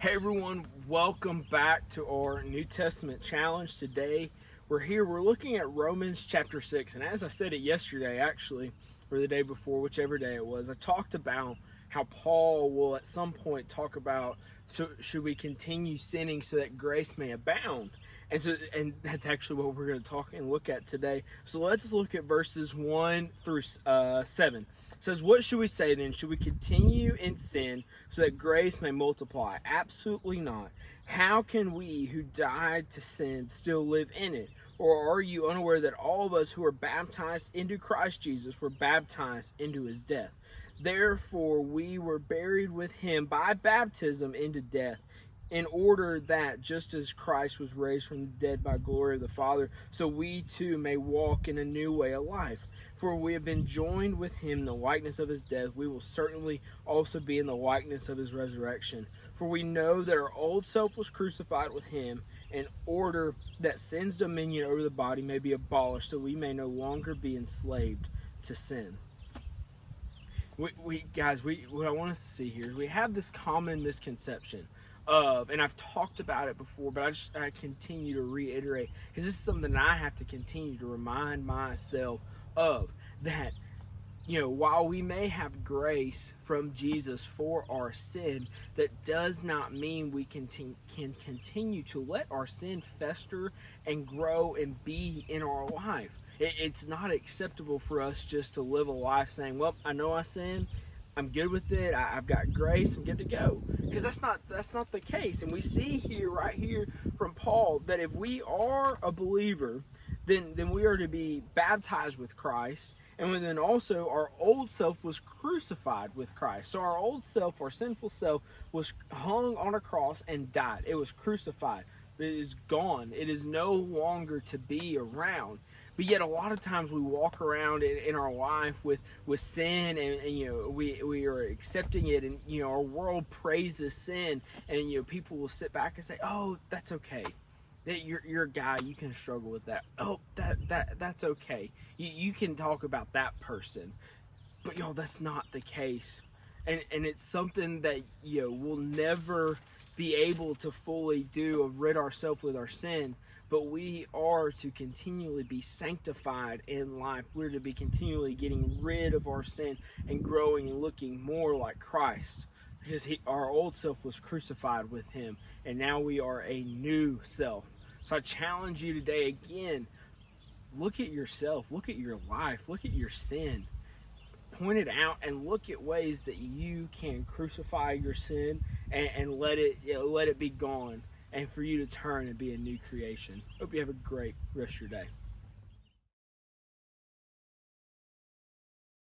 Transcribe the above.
Hey everyone, welcome back to our New Testament challenge. Today we're looking at Romans chapter 6. And as I said it yesterday, actually, or the day before, whichever day it was, I talked about how Paul will at some point talk about, so should we continue sinning so that grace may abound? And that's actually what we're going to talk and look at today. So let's look at verses 1 through 7. It says, what should we say then? Should we continue in sin so that grace may multiply? Absolutely not. How can we who died to sin still live in it? Or are you unaware that all of us who are baptized into Christ Jesus were baptized into his death? Therefore we were buried with him by baptism into death, in order that just as Christ was raised from the dead by glory of the Father, so we too may walk in a new way of life. For we have been joined with him in the likeness of his death, we will certainly also be in the likeness of his resurrection. For we know that our old self was crucified with him, in order that sin's dominion over the body may be abolished, so we may no longer be enslaved to sin. What I want us to see here is we have this common misconception of, and I've talked about it before, but I continue to reiterate, because this is something that I have to continue to remind myself of, that while we may have grace from Jesus for our sin, that does not mean we can continue to let our sin fester and grow and be in our life. It's not acceptable for us just to live a life saying, well, I know I sin, I'm good with it, I've got grace, I'm good to go. Because that's not the case. And we see here, right here from Paul, that if we are a believer, then we are to be baptized with Christ. And then also our old self was crucified with Christ. So our old self, our sinful self, was hung on a cross and died. It was crucified. It is gone. It is no longer to be around. But yet a lot of times we walk around in our life with sin, and we are accepting it, and our world praises sin, and people will sit back and say, oh, that's okay. You're a guy, you can struggle with that. Oh, that's okay. You can talk about that person. But that's not the case. And it's something that we'll never be able to fully do, of rid ourselves with our sin. But we are to continually be sanctified in life. We're to be continually getting rid of our sin and growing and looking more like Christ. Because our old self was crucified with him, and now we are a new self. So I challenge you today again, look at yourself, look at your life, look at your sin. Point it out and look at ways that you can crucify your sin and let it be gone, and for you to turn and be a new creation. Hope you have a great rest of your day.